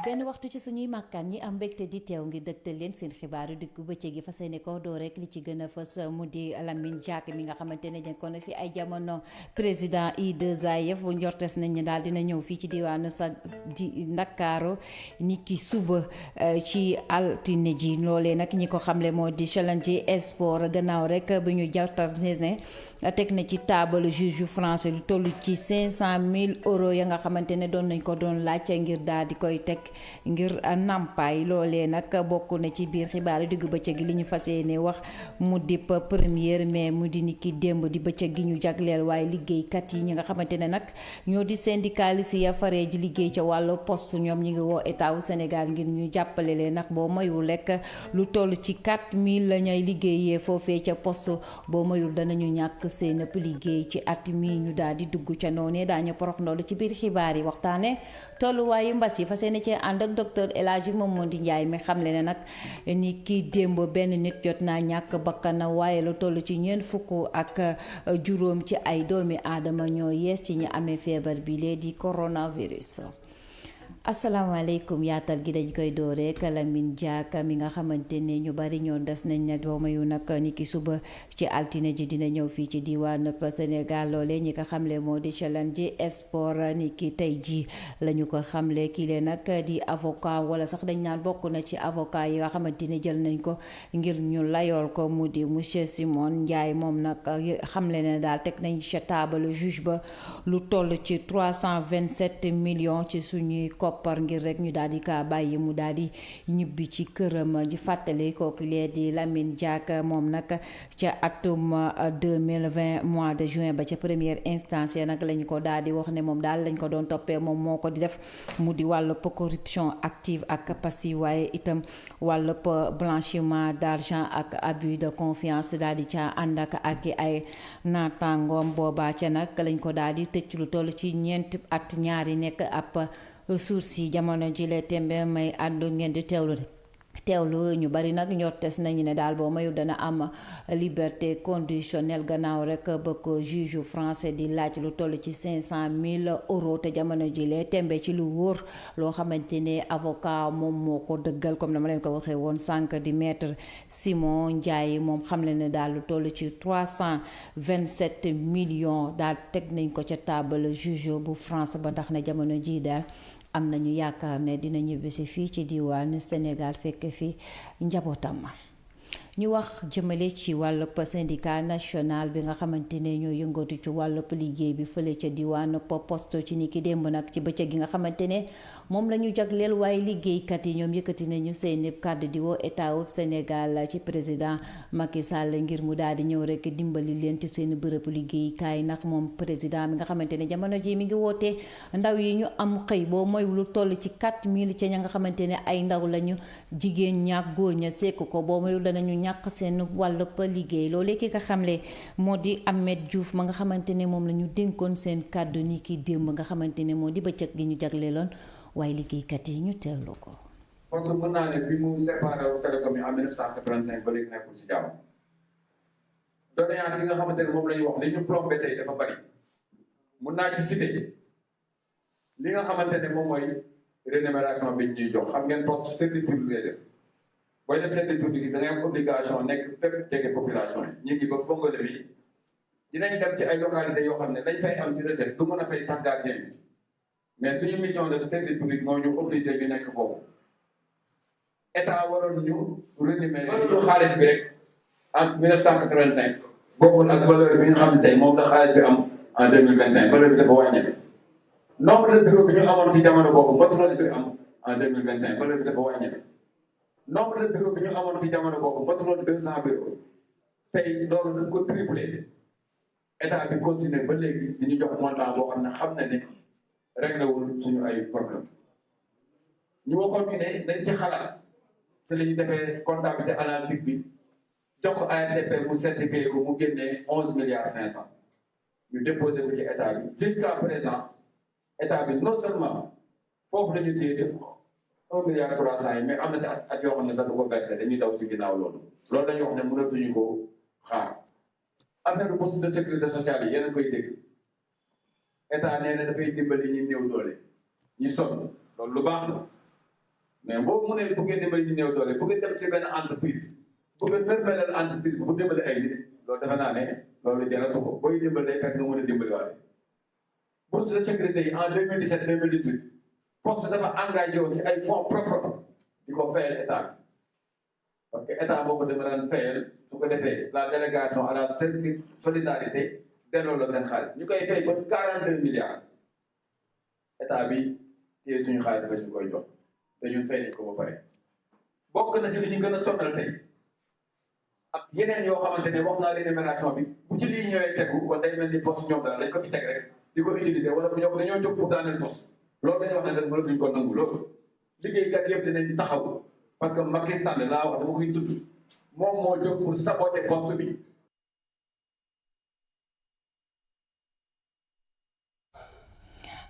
benn waxtu ci suñuy màkkaan ñi am mbégte di teew ngir dëgtal leen seen xibaaru diggu bëccëg gi fas yéene ko doo rek li ci gën a fës mu di Lamine Diack mi nga xamante ne nekkoon na fi ay jamono président I2AF njortes nañ ne daal dina ñëw fii ci diwaanu sa di Ndakaaru ni ki suba ci altine ji loolee nag ñi ko xamle moo di Challenge Sport gannaaw rek bi ñu jartar ne teg na ci table juge français lu toll ci 500 000 euros ya nga xamante ne doon nañ ko doon laaj ngir daal di koy teg ngir nampaay loolee nag bokk na ci biir xibaar yi diggu bëccëg gi li ñu fas yéene wax mu di premier mai mu di niki démb di bëccëg gi ñu jagleel waaye liggéeykat yi ñi nga xamante ne nag ñoo di syndicaliste ya faree ji liggéey ca wàllu poste ñoom ñi ngi woo état wu Sénégal ngir ñu jàppale leen nag boo mayul lekk lu toll ci 4000 la ñuy liggéeyee foofee ca poste boo mayul danañu ñàkk seen ëpp liggéey ci at mi ñu daal di dugg ca noonee daañu porox ndoolu ci biir xibaar yi waxtaane tolluwaayu mbas yi fas yéene cee ànd ak docteur El Hadji Mamadou Ndiaye mi xamle ne nag ni kii démb benn nit jot naa ñàkk bakkanam waaye lu toll ci ñeent fukk ak juróom ci ay doomi aadama ñoo yees ci ñi amee feebar bi lee di coronavirus. asalaamaaleykum yaatal gi dañ koy door rek Lamine Diack mi nga xamante ne ñu bari ñoo des nañ nag dooma yu nag ni ki suba ci altine ji dina ñëw fii ci diwaan Sénégal loolee ñi ko xamle moo di Challenge Sport ni ki tey ji la ñu ko xamle kii lee nag di avocat wala sax dañ naan bokk na ci avocat yi nga xamante ne jël nañ ko ngir ñu layool ko mu di monsieur Simon Ndiaye moom nag xamle ne daal teg nañ ca table juge ba lu toll ci 327 millions ci suñuy koppar ngir rek ñu daal di kaa bàyyi mu daal di ñibbi ci këram ji fàttali kooku lee di Lamine Diack moom nag ca atum 2020 mois de juin ba ca première instance nag lañ ko daal di wax ne moom daal lañ ko doon toppee moom moo ko di def mu di wàllub corruption active ak passive waaye itam wàllub blanchiment d'argent ak abus de confiance daal di ca ànd ak ay naataangoom boobaa ca nag lañ ko daal di tëj lu toll ci 4 at ñaari nekk ab sursis jamono jile tembe may àndu ngeen di teewlu ñu bari nag ñortes nañu ne daal boo mayu dana am liberté conditionnelle gannaaw rek ba ko juge français di laaj lu toll ci 500 000 euros te jamono jile tembe ci lu wóor loo xamante ne avocat moom moo ko dëggal comme dama leen ko waxee woon sànq di maître Simon Ndiaye moom xam le ne daal lu toll ci 327 millions daal teg nañ ko ca table juge bu France ba tax na jamono ji daal am nañu yaakaar ne dina ñibbisi fii ci diwaanu Sénégal fekk fi njabootam. ñu wax jëmale ci wàllub syndicat national bi nga xamante ne ñoo yëngatu ci wàllub liggéey bi fële ca diwaanu poste ci ni ki démb nag ci bëccëg gi nga xamante ne moom la ñu jagleel waaye liggéeykat yi ñoom yëkkati nañu seeni kàddu di woo état wu Sénégal ci président Macky Sall ngir mu daal di ñëw rek dimbali leen ci seen bërëb liggéeykaay ndax moom président mi nga xamante ne jamono ji mi ngi wootee ndaw yi ñu am xëy boo mooy lu toll ci 4000 ca ña nga xamante ne ay ndaw lañu jigéen ñaak góor ña sekk ko boo mooy danañu ñàkk seen wàllub liggéey loolee ki nga xamle moo di Ahmed Diouf ma nga xamante ne moom la ñu dénkoon seen kàddu ni ki démb nga xamante ne moo di bëccëg gi ñu jagleeloon waaye liggéeykat yi ñu teewlu ko. parce que mën naa ne bi mu séparé wu télécom yi en 1985 ba léegi nekkul si jàmm doléance yi nga xamante ne moom la ñuy wax li ñu plombé tey dafa bari mun naa ci cité li nga xamante ne moom mooy rémunération bi ñuy jox xam ngeen poste service public lay def. booy def service public da ngay am obligation nekk fépp jege population yi ñu ngi ba fongale bi dinañ dem ci ay localités yoo xam ne dañ fay am ci recette du mën a fay sax gardien bi mais suñu mission de service public moo ñu obligé ñu nekk foofu état waroon ñu rémunérer lu xaalis bi rek en 1985 bokkul ak valeur bi nga xam ne tey moom la xaalis bi am en 2021 valeur bi dafa wàññeeku nombre de bureau bi ñu amoon ci jamono boobu matural bi am en 2021 valeur bi dafa wàññeeku nombre de bureau bi ñu amoon ci jamono boobu matuloon 200 bureaux tey loolu daf ko triplé état bi continuer ba léegi di ñu jox montant boo xam ne ne réglé wul suñu ay problème ñu waxoon ñu ne dañ ci xalaat ci la ñu defee comptabilité analytique bi jox ko ARTP mu certifié ko mu génnee 11 milliards 500 ñu déposé ko ci état bi jusqu'à présent état bi non seulement foofu la ñu téye ci 1 milliard 300 yi mais am na si at yoo xam ne sax du ko versé dañuy daw si ginnaaw loolu dañuy wax ne mënatuñu ko xaar affaire bourse de sécurité sociale yi yéen a koy dégg état nee na dafay dimbali ñu néew doole ñu sonn loolu lu baax la mais boo mënee bëggee dimbali ñu néew doole bëgg dem ci benn entreprise bëgg nërmelal entreprise bu dimbali ay nit loolu defe naa ne loolu jaratu ko booy dimbali day fekk nga mën a dimbali waale bourse de sécurité yi en 2017 2018 poste dafa engagé woon ci ay fonds propres di ko fayal état parce que état boo ko daan fayal su ko defee la délégation à la solidarité delloo la seen xaalis ñu koy fay ba 42 milliards état bi téye suñu xaalis ba ñu koy jox te ñun fay nañ ko ba pare bokk na ci li ñu gën a sonal tey ak yeneen yoo xamante ne wax naa rémunération bi bu ci lii ñëwee tegu kon day mel ni poste ñoom daal dañ ko fi teg rek di ko utiliser wala bu ñoom dañoo jóg pour daaneel poste loolu dañuy wax ne rek mënatuñ ko nangu loolu liggéeykat yëpp dinañ taxaw parce que Macky Sall laa wax dama koy tudd moom moo jóg pour saboter poste bi.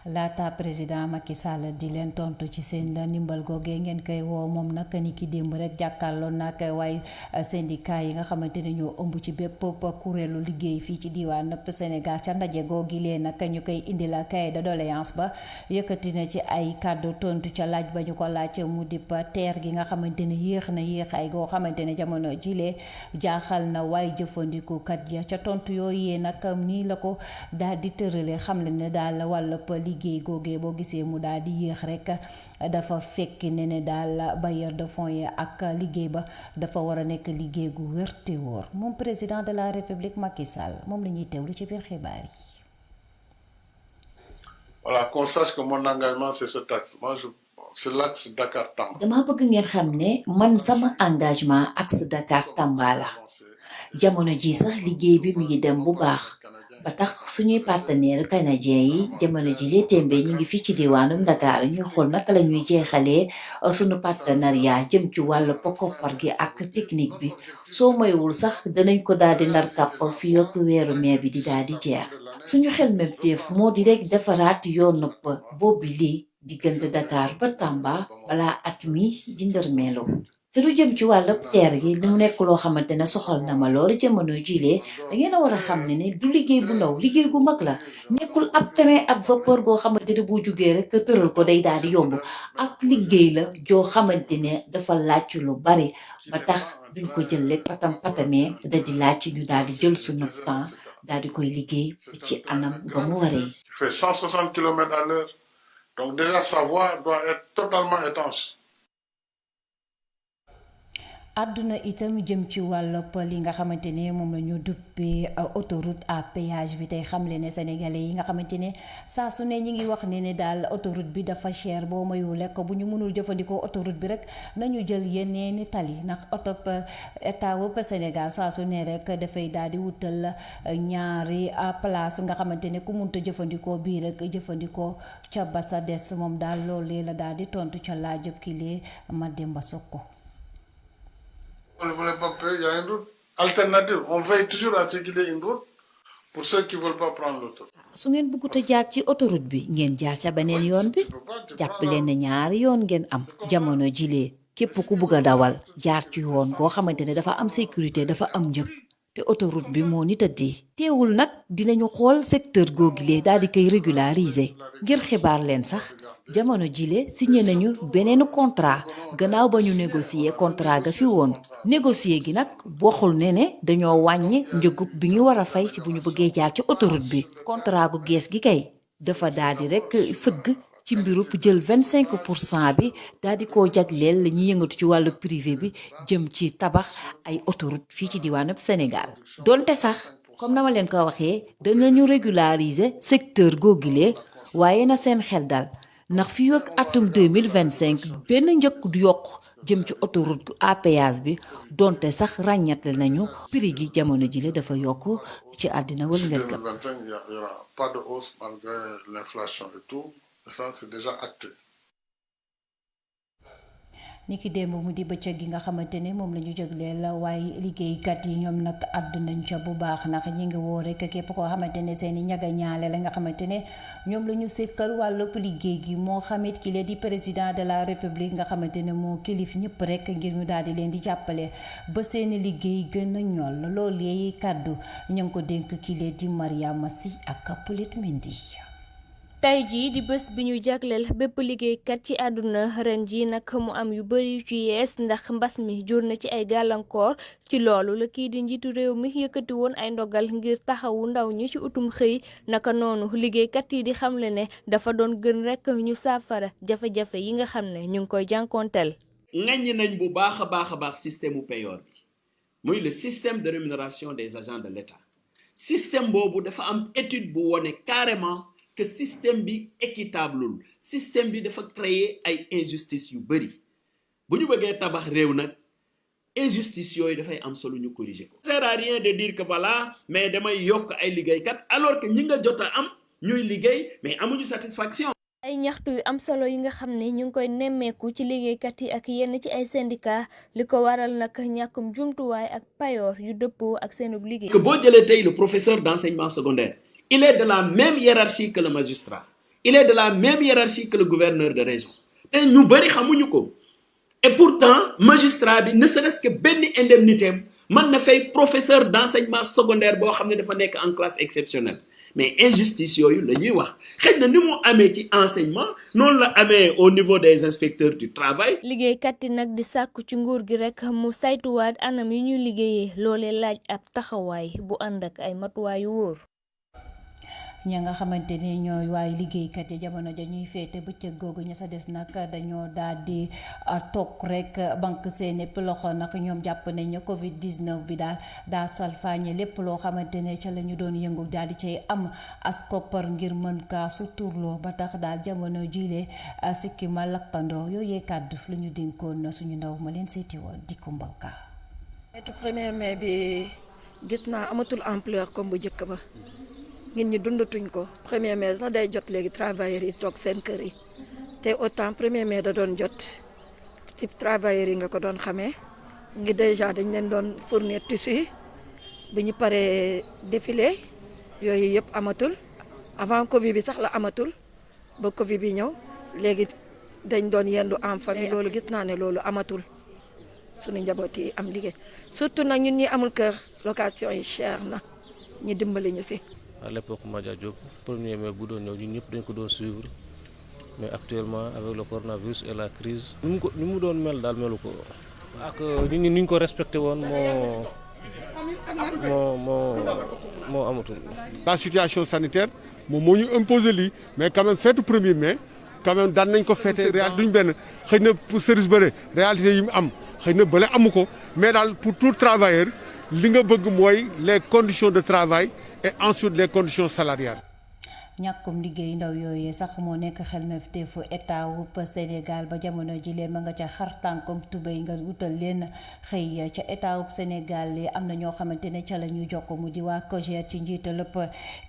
laata président Macky Sall di leen tontu ci seen ndimbal googee ngeen koy woo moom nag ni ki démb rek jàkkaarloo nag waaye syndicat yi nga xamante ne ñoo ëmb ci bépp kuréelu liggéey fii ci diwaan Sénégal ca ndaje googi leen nag ñu koy indi la cahier de doléance ba yëkkati na ci ay kàddu tontu ca laaj ba ñu ko laaj mu dip teer gi nga xamante ne yéex ay goo xamante ne jamono jilee jaaxal na waaye jëfandikukat ya ca tontu yooyu nag nii la ko daal di tërale xam le ne daal wàllub liggéey googee boo gisee mu daal di yéex rek dafa fekk ne daal bailleur de fonds yi ak liggéey ba dafa war a nekk liggéey gu wér te wóor moom président de la république Macky Sall moom la ñuy teewlu ci biir xibaar yi. Voilà, qu'on sache que mon engagement c'est cet axe. C'est l'axe Dakar-Tamba. dama bëgg ngeen xam ne man sama engagement axe Dakar-Tamba la jamono ji sax liggéey bi mu ngi dem bu baax. ba tax suñuy partenaire canadien yi jamono ji lee tembe ñu ngi fii ci diwaanum Dakar ñuy xool naka la ñuy jeexalee suñu partenariat jëm ci wàllu koppar gi ak technique bi soo moywul sax danañ ko daal di ndar kàpp fii ak weeru mai bi di daal di jeex suñu xel même teef moo di rek defaraat yoonu boobu lii diggante Dakar ba Tamba balaa at mi di ndërmeelu te lu jëm ci wàllu teer gi li mu nekk loo xamante ne soxal na ma loolu jamono jilee da ngeen a war a xam ne du liggéey bu ndaw liggéey gu mag la nekkul ab train ab vapeur goo xamante ne boo jugee rek tëral ko day daal di yomb ak liggéey la joo xamante ne dafa laaj lu bari ba tax duñ ko jël rek patamee da di laaj ñu daal di jël suñu temps daal di koy liggéey ci anam ba mu waree. Il fait 160 km/h donc déjà sa voie doit être totalement étanche. àdduna itam jëm ci wàllub li nga xamante ne moom la ñu duppee autoroute à péage bi tey xamle ne sénégalais yi nga xamante ne saa su ne ñi ngi wax ne daal autoroute bi dafa cher boo mayu lekk bu ñu mënul jëfandikoo autoroute bi rek nañu jël yeneeni tali ndax état wëpp Sénégal saa su ne rek dafay daal di wutal ñaari place nga xamante ne ku munta jëfandikoo bii rek jëfandikoo ca ba sa des moom daal loolee la daal di tontu ca laajëb kilee Mademba Sokko. On ne voulait pas payer, il y a une route alternative. On veille toujours à ce qu'il y ait une route pour ceux qui ne veulent pas prendre l'autoroute. su ngeen bëggut a jaar ci autoroute bi ngeen jaar ca beneen yoon bi jàpp leen ne ñaari yoon ngeen am jamono jilee képp ku bëgg a dawal jaar ci yoon boo xamante ne dafa am sécurité dafa am njëg te autoroute bi moo ni tëddee teewul nag dinañu xool secteur googilee daal di koy régulariser ngir xibaar leen sax jamono jile signé nañu beneen contrat gannaaw ba ñu négocier contrat ga fi woon négocier gi nag waxul ne dañoo wàññi njëgub bi ñu war a fay ci bu ñu bëggee jaar ci autoroute bi contrat gu gees gi kay dafa daal di rek sëgg ci mbirub jël 25% bi daal di koo jagleel la ñuy yëngatu ci wàllu privé bi jëm ci tabax ay autoroute fii ci diwaanu Sénégal donte sax comme na ma leen ko waxee danañu régulariser secteur googilee waaye na seen xel dal ndax fii ak atum 2025 benn njëkk du yokk jëm ci autoroute à péage bi donte sax ràññatle nañu prix gi jamono jile dafa yokk ci àddina wëlngël ga. 2025 il y aura pas de hausse malgré l'inflation et tout. Ça, c'est déjà acté. niki démb mu di bëccëg gi nga xamante ne moom la ñu jagleel waaye liggéeykat yi ñoom nag àddu nañ ca bu baax ndax ñi ngi woo rek képp koo xamante ne seen i ñaga ñaale la nga xamante ne ñoom la ñu sekkal wàllub liggéey gi moo xamit ki lee di président de la république nga xamante ne moo kilif ñëpp rek ngir ñu daal di leen di jàppale ba seen i liggéey gën a ñool loolu yeey kàddu ñu ngi ko dénk ki lee di Mariama Sy ak Pauline Mendy. tey jii di bés bi ñu jagleel bépp liggéeykat ci àdduna ren ji nag mu am yu bari yu ci yees ndax mbas mi jur na ci ay gàllankoor ci loolu la kii di njiitu réew mi yëkkati woon ay ndogal ngir taxawu ndaw ñi ci utum xëy naka noonu liggéeykat yi di xamle ne dafa doon gën rek ñu saafara jafe-jafe yi nga xam ne ñu ngi koy jànkoonteel. ŋaññi nañ bu baax a baax système mu payoor bi muy le système de rémunération des agents de l'État système boobu dafa am étude bu wone carrément que système bi équitable système bi dafa créer ay injustice yu bari bu ñu bëggee tabax réew nag injustice yooyu dafay am solo ñu corriger ko. Ça sert à rien de dire que voilà mais damay yokk ay liggéeykat alors que ñi nga jot a am ñuy liggéey mais amuñu satisfaction. ay ñaxtu yu am solo yi nga xam ne ñu ngi koy nemmeeku ci liggéeykat yi ak yenn ci ay syndicat li ko waral nag ñàkkum jumtuwaay ak payoor yu dëppoo ak seenub liggéey. que boo jëlee tey le professeur d'enseignement secondaire il est de la même hiérarchie que le magistrat il est de la même hiérarchie que le gouverneur de région te ñu bari xamuñu ko et pourtant magistrat bi ne serait-ce que benn indemnité mën na fay professeur d'enseignement secondaire boo xam ne dafa nekk en classe exceptionnelle. mais injustice yooyu la ñuy wax xëy na ni mu amee ci enseignement noonu la amee au niveau des inspecteurs du travail. liggéeykat yi nag di sàkku ci nguur gi rek mu saytuwaat anam yi ñuy liggéeyee loolee laaj ab taxawaay bu ànd ak ay matuwaay yu wóor. ña nga xamante ne ñooy waaye liggéeykat yi jamono ja ñuy féete bëccëg googu ña sa des nag dañoo daal di toog rek banque seen lépp loxo nag ñoom jàpp nañ ne Covid 19 bi daal daa salfaañe lépp loo xamante ne ca la ñu doon yëngu daal di cay am as koppar ngir mën kaa suturloo ba tax daal jamono jilee sikki ma lakkandoo yooyee kàddu lu ñu dénkoon suñu ndaw ma leen seeti woon di ko mbanka. feetu 1er mai bi gis naa amatul ampleur comme bu njëkk ba. nit ñi dundatuñ ko 1er mai sax day jot léegi travailleurs yi toog seen kër yi te autant 1er mai da doon jot ci travailleurs yi nga ko doon xamee ngi déjà dañ leen doon fournir tissu bi ñu paree défilé yooyu yëpp amatul avant Covid bi sax la amatul ba Covid bi ñëw léegi dañ doon yendu en famille loolu gis naa ne loolu amatul suñu njaboot yi am liggéey surtout nag ñun ñi amul kër location yi cher na ñi dimbali ñu si. À l'époque Madia Diop 1er mai bu doon ñëw ñun ñëpp dañ ko doon suivre mais actuellement avec le coronavirus et la crise ni mu doon mel daal melu ko ak nit ñi ni ñu ko respecté woon moo amatul. La situation sanitaire moom moo ñu imposé lii mais quand même feetu 1er mai quand même daan nañ ko feete réalité duñ benn xëy na pour service bële réalité yi mu am xëy na bële amu ko mais daal pour tout travailleur li nga bëgg mooy les conditions de travail et ensuite les conditions salariales. ñàkkum liggéey ndaw yooyu sax moo nekk xel mefteefu état wu Sénégal ba jamono ji lee ma nga ca xar tànkum tubéy nga wutal leen xëy ca état wu Sénégal yi am na ñoo xamante ne ca la ñu jokk mu di waa COJER ci njiital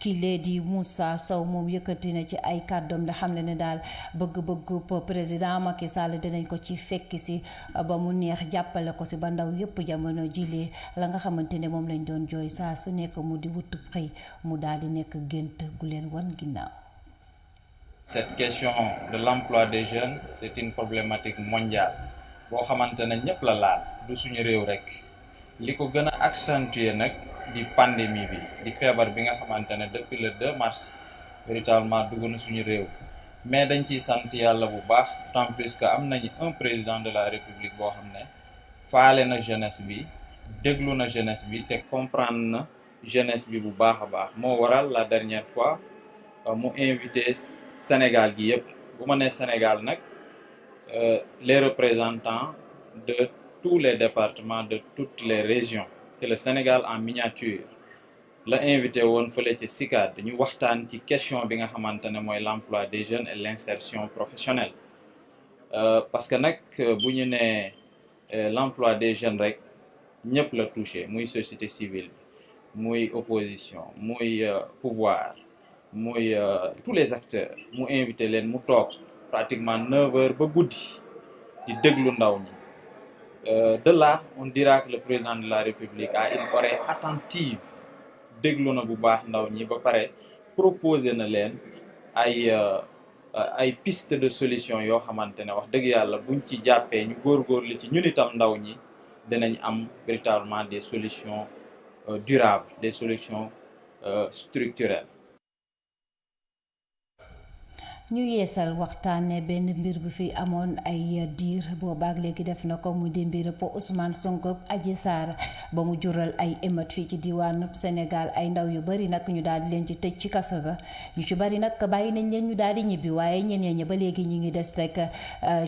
kii lee di Moussa Sow moom yëkkati na ci ay kàddoom da xam le ne daal bëgg-bëggu président Macky Sall dinañ ko ci fekki si ba mu neex jàppale ko si ba ndaw yëpp jamono ji lee la nga xamante ne moom lañ doon jooy saa su nekk mu di wutub xëy mu daal di nekk gént gu leen wan. Cette question de l'emploi des jeunes c'est une problématique mondiale boo xamante ne ñëpp la laal du suñu réew rek li ko gën a accentuer nag di pandémie bi di feebar bi nga xamante ne depuis le 2 mars véritablement dugg na suñu réew mais dañ ciy sant yàlla bu baax tant plus que am nañu un président de la république boo xam ne faale na jeunesse bi déglu na jeunesse bi te comprendre na jeunesse bi bu baax a baax moo waral la dernière fois mu invité Sénégal gi yëpp bu ma nee Sénégal nag les représentants de tous les départements de toutes les régions c'est le Sénégal en miniature la invité woon fële ci CICAD dañu waxtaan ci question bi nga xamante ne mooy l'emploi des jeunes et l'insertion professionnelle parce que nag bu ñu nee l'emploi des jeunes rek ñëpp la touché muy société civile muy opposition muy pouvoir muy tous les acteurs mu invité leen mu toog pratiquement 9 heures ba guddi di déglu ndaw ñi de là on dira que le président de la République a une oreille attentive déglu na bu baax ndaw ñi ba pare proposer na leen ay piste de solution yoo xamante ne wax dëgg yàlla buñ ci jàppee ñu góorgóorlu ci ñun itam ndaw ñi dinañ am véritablement des solutions durables des solutions structurelles. ñu yeesal waxtaane benn mbir bu fi amoon ay diir boobaak léegi def na ko mu di mbir po Ousmane Sonko Adji Sarr ba mu jural ay émeute fii ci diwaanu Sénégal ay ndaw yu bari nag ñu daal di leen ci tëj ci kaso ba ñu ci bari nag bàyyi nañ leen ñu daal di ñibbi waaye ñeneen ñi ba léegi ñi ngi des rek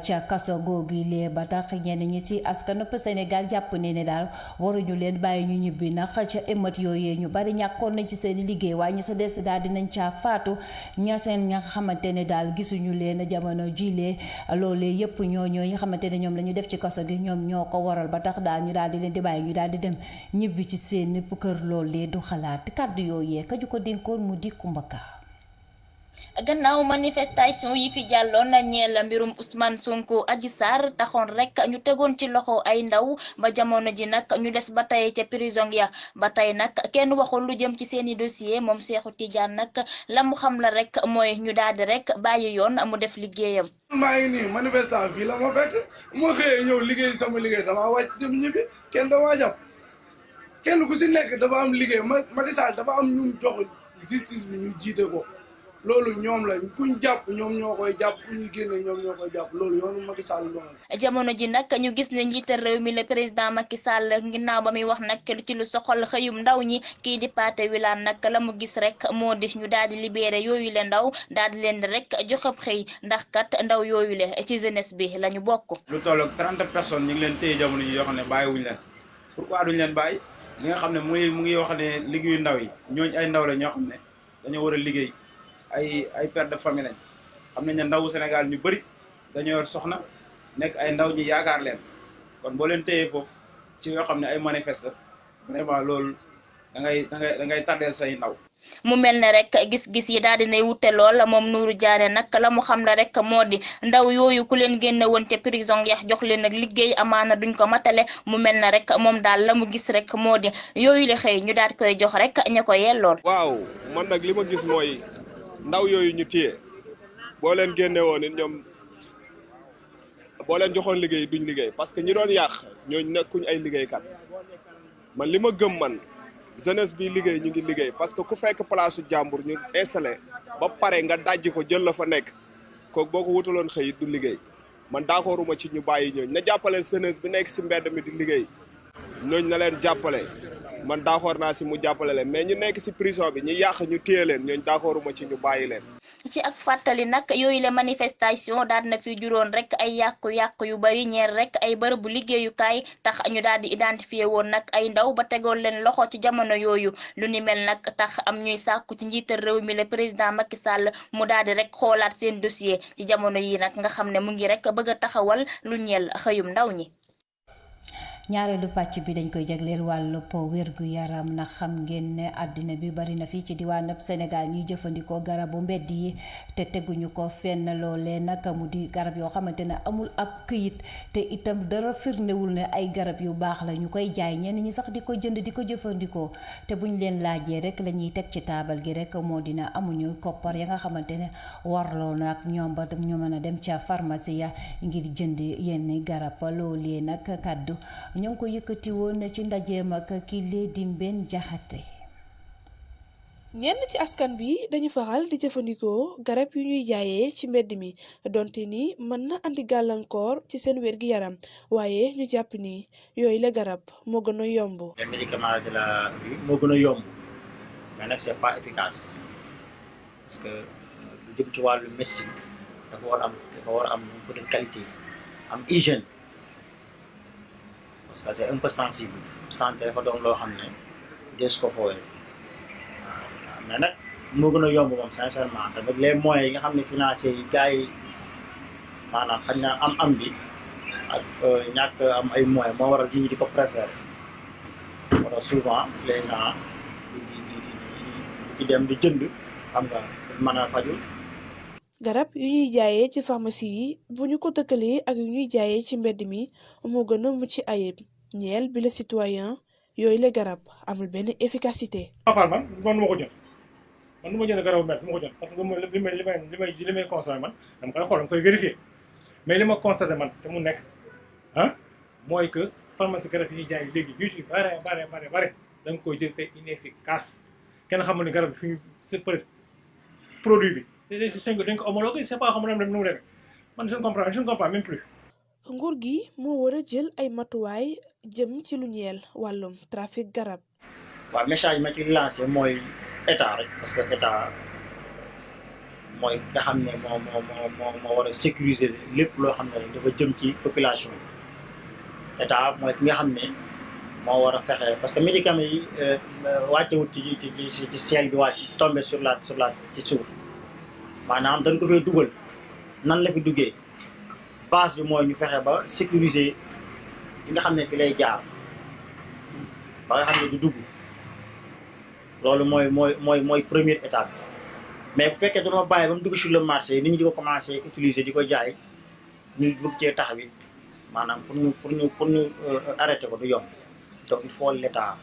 ca kaso googu lee ba tax ñeneen ñi ci askanu Sénégal jàpp ne daal waruñu leen bàyyi ñu ñibbi ndax ca émeute yooyee ñu bari ñàkkoon nañ ci seen liggéey waaye ñu sa des daal dinañ caa faatu ña xamante ne daal gisuñu leen jamono jilee loolee yëpp ñooñoo yi xamante ne ñoom la ñu def ci kaso gi ñoom ñoo ko waral ba tax daal ñu daal di leen di bàyyi ñu daal di dem ñibbi ci seen kër loolee du xalaat kàddu yooyee ka ju ko dénkoon mu di Kumbaka. gannaaw manifestation yi fi jàlloon ñeel mbirum Ousmane Sonko Adji Sarr taxoon rek ñu tegoon ci loxo ay ndaw ba jamono ji nag ñu des ba tey ca prison ya ba tey nag kenn waxul lu jëm ci seeni dossier moom Cheikhou Tidiane nag la mu xam la rek mooy ñu daal di rek bàyyi yoon mu def liggéeyam. maa ngi nii manifestation fii la ma fekk moo xëyee ñëw liggéey sama liggéey damaa wàcc dem ñibbi kenn damaa jàpp kenn ku si nekk dafa am liggéey Macky Sall dafa am ñu jox justice bi ñu jiite ko. loolu ñoom la kuñ jàpp ñoom ñoo koy jàpp ku ñu génne ñoom ñoo koy jàpp loolu yoonu Macky Sall lool. jamono ji nag ñu gis ne njiital réew mi le président Macky Sall ginnaaw ba muy wax nag ci lu soxal xëyum ndaw ñi kii di Pathé Wilane nag la mu gis rek moo di ñu daal di libéré yooyu le ndaw daal di leen rek joxab xëy ndax kat ndaw yooyu le ci jeunesse bi la ñu bokk. lu toll ak 30 personnes ñu ngi leen téye jamono ji yoo xam ne bàyyiwuñu leen pourquoi duñ leen bàyyi li nga xam ne mu ngi wax ne liggéeyu ndaw yi ñooñu ay ndaw la ñoo xam ne dañoo war a liggéey. ay père de famille lañ xam nañ ne ndawu Sénégal ñu bëri dañoo yor soxna nekk ay ndaw ñi yaakaar leen kon boo leen téyee foofu ci yoo xam ne ay manifeste vraiment loolu da ngay tardeel say ndaw. mu mel ne rek gis-gis yi daal dinay wute lool moom Nourou Diané nag la mu xam la rek moo di ndaw yooyu ku leen génne woon ca prison yax jox leen nag liggéey amaana duñ ko matale mu mel ne rek moom daal la mu gis rek moo di yooyu la xëy ñu daal koy jox rek ña ko yellool. waaw man nag li ma gis mooy. ndaw yooyu ñu téye boo leen génne woon it ñoom boo leen joxoon liggéey duñ liggéey parce que ñi doon yàq ñooñu nekkuñ ay liggéeykat man li ma gëm man jeunesse bi liggéey ñu ngi liggéey parce que ku fekk place su jàmbur ñu installé ba pare nga dajji ko jël la fa nekk kooku boo ko wutaloon xëy du liggéey man d'accorduma ci ñu bàyyi ñooñu na jàppale jeunesse bi nekk si mbedd mi di liggéey ñooñu na leen jàppale. man d'accord naa si mu jàppale leen mais ñu nekk si prison bi ñu yàq ñu téye leen ñooñu d'accorduma ci ñu bàyyi leen. ci ak fàttali nag yooyu la manifestation daal na fi juróon rek ay yàqu-yàqu yu bari ñeer rek ay bërëbu liggéeyukaay tax ñu daal di identifié woon nag ay ndaw ba tegoon leen loxo ci jamono yooyu lu ni mel nag tax am ñuy sàkku ci njiital réew mi le président Macky Sall mu daal di rek xoolaat seen dossier ci jamono yi nag nga xam ne mu ngi rek bëgg a taxawal lu ñeel xëyum ndaw ñi. ñaareelu pàcc bi dañ koy jagleel wàllu po wérgu yaram na xam ngeen ne àddina bi bari na fii ci diwaanab Sénégal ñuy jëfandikoo garabu mbedd yi te teguñu ko fenn loolee nag mu di garab yoo xamante ne amul ab këyit te itam dara firndewul ne ay garab yu baax la ñu koy jaay ñenn ñi sax di ko jënd di ko jëfandikoo te buñ leen laajee rek la ñuy teg ci taabal gi rek moo dina amuñu koppar ya nga xamante ne warloo na ak ñoom ba ñu mën a dem ca pharmacie ya ngir jënd yenn garab loolee nag kàddu ñoo ngi ko yëkkati woon ci ndajeem ak kii lee di Mbène Diakhaté. ñenn ci askan bi dañu faral di jëfandikoo garab yu ñuy jaayee ci mbedd mi donte ni mën na andi gàllankoor ci seen wér-gi-yaram waaye ñu jàpp ni yooyu la garab moo gën a yomb. les médicaments de la rue moo gën a yomb mais nag c'est pas efficace parce que lu jëm ci wàllu médecine dafa war a am un peu de qualité am hygiène. parce que c'est un peu sensible santé dafa doon loo xam ne dees ko fooyee mais nag moo gën a yomb moom sincèrement tamit les moyens yi nga xam ne financiers yi gars yi maanaam xañ na am bi ak ñàkk am ay moyens moo waral ji ñi di ko préférer wala souvent les gens di dem di jënd xam nga mën a faju garab yu ñuy jaayee ci pharmacie yi bu ñu ko dëkkalee ak yu ñuy jaayee ci mbedd mi moo gën a mucc ayib ñeel bi la citoyen yooyu la garab amul benn efficacité. man du ma ko jël man du ma jënd garabu mbedd du ma ko jël parce que li may consommé man dama koy xool dama koy vérifier mais li ma constaté man te mu nekk mooy que pharmacie garab yi ñuy jaay léegi yu ci bare da nga koy jël c'est inefficace kenn xamul ni garab bi fi ñu c'est peut-être produit bi. les systèmes dañ ko homologué c'est pas xam nu mu demee man je ne comprends même plus. nguur gi moo war a jël ay matuwaay jëm ci lu ñeel wàllum trafic garab. waaw message ma ci lancé mooy état rek parce que état mooy nga xam ne moo war a sécuriser lépp loo xam ne rek dafa jëm ci population bi état mooy ki nga xam ne moo war a fexe parce que médicaments yi wàccewut ci ciel bi wàcc tombé sur la ci suuf maanaam dañ ko fay dugal nan la fi duggee base bi mooy ñu fexe ba sécuriser fi nga xam ne fi lay jaar ba nga xam ne du dugg loolu mooy première étape mais bu fekkee dañoo bàyyi ba mu dugg sur le marché nit ñi di ko commencé utiliser di ko jaay ñu bëgg cee tax bi maanaam pour ñu arrêter ko du yomb donc il faut l'état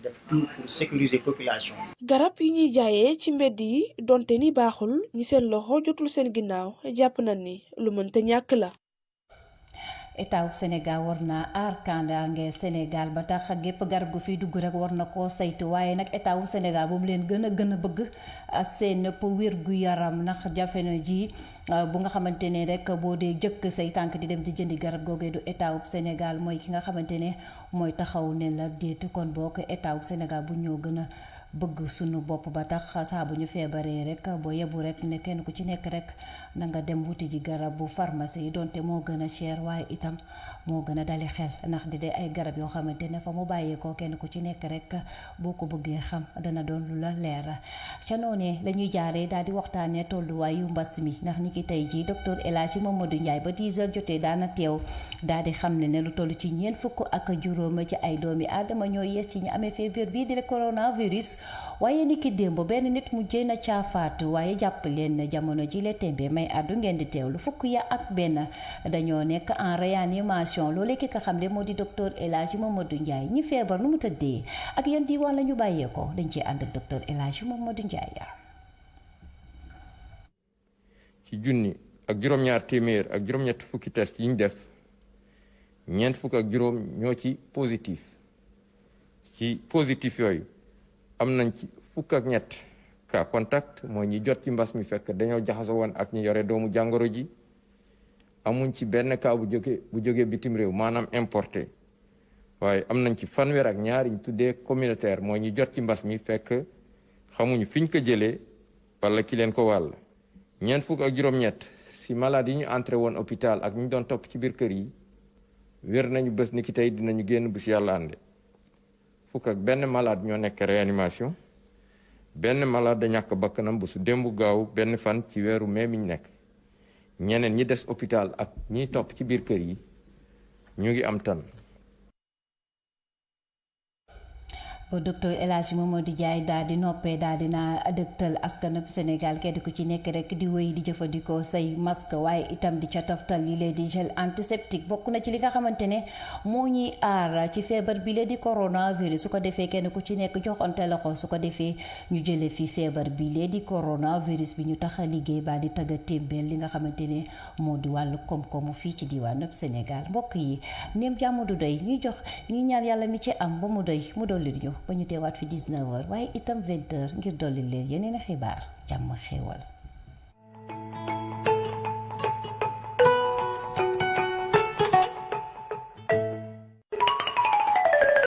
def tout pour sécuriser population. garab yi ñuy jaayee ci mbedd yi donte ni baaxul ñi seen loxo jotul seen ginnaaw jàpp nañ ni lu mënta ñàkk la. état wu Sénégal war naa aar kaaraange Sénégal ba tax gépp garab gu fiy dugg rek war na koo saytu waaye nag état wu Sénégal bu mu leen gën a bëgg seen wér gu yaram ndax jafe na ji bu nga xamante ne rek boo dee jëkk say tànk di dem di jëndi garab googee du état wu Sénégal mooy ki nga xamante ne mooy taxaw ne la déet kon boo ko état wu Sénégal bu ñoo gën a bëgg sunu bopp ba tax saa bu ñu feebaree rek boo yebu rek ne kenn ku ci nekk rek na nga dem wuti ji garab bu pharmacie yi donte moo gën a cher waaye itam moo gën a dali xel ndax di dee ay garab yoo xamante ne fa mu bàyyeekoo kenn ku ci nekk rek boo ko bëggee xam dana doon lu la leer ca noonee la ñuy jaaree daal di waxtaanee tolluwaayu mbas mi ndax ni ki tey jii docteur El Hadji Mamadou Ndiaye ba 10 heures jotee daana teew daal di xam ne lu toll ci 4 ci ay doomi aadama ñoo yees ci ñu amee feebar bii di coronavirus waaye ni ki démb benn nit mu jéem a caafaatu waaye jàpp leen jamono ji la tembe may àddu ngeen di teewlu fukk ya ak benn dañoo nekk en réanimation loolee ki nga xam ne moo di docteur El Hadji Mamadou Ndiaye ñi feebar nu mu tëddee ak yan diwaan la ñu bàyyeekoo dañ ciy ànd ak docteur El Hadji Mamadou Ndiaye. ci junni ak juróom-ñaar téeméer ak juróom-ñett fukki test yi ñu def ñeent fukk ak juróom ñoo ci positif yooyu. am nañ ci fukk ak ñett cas contact mooy ñi jot ci mbas mi fekk dañoo jaxasoo woon ak ñi yore doomu jàngoro ji amuñ ci benn cas bu jógee bitim réew maanaam importé waaye am nañ ci fanweer ak ñaar ñu tuddee communautaire mooy ñi jot ci mbas mi fekk xamuñu fiñ ko jëlee wala ki leen ko wàll ñeent fukk ak juróom-ñett si malade yi ñu entré woon hôpital ak ñu doon topp ci biir kër yi wér nañu bés ni ki tey dinañu génn bu si yàlla ànde fukk ak benn malade ñoo nekk réanimation benn malade da ñàkk bakkanam bu su démb gaaw benn fan ci weeru mai mi ñu nekk ñeneen ñi des hôpital ak ñiy topp ci biir kër yi ñu ngi am tan. docteur El Hadji Mamadou Ndiaye daal di noppee daal di naa dëgtal askanub Sénégal kenn ku ci nekk rek di wéy di jëfandikoo say masque waaye itam di ca toftal yi lee di gel antiseptique bokk na ci li nga xamante ne moo ñuy aar ci feebar bi lee di coronavirus su ko defee kenn ku ci nekk joxante loxo su ko defee ñu jëlee fi feebar bi lee di coronavirus bi ñu tax a liggéey ba di tagga témbeel li nga xamante ne moo di wàllu koom-koomu fii ci diwaanub Sénégal mbokk yi néem jàmm du doy ñuy jox ñuy ñaan yàlla mi ci am ba mu doy mu dolli ñu ba ñu teewaat fi 19h waaye itam 20h ngir dolli leen yeneen xibaar jàmm xéewal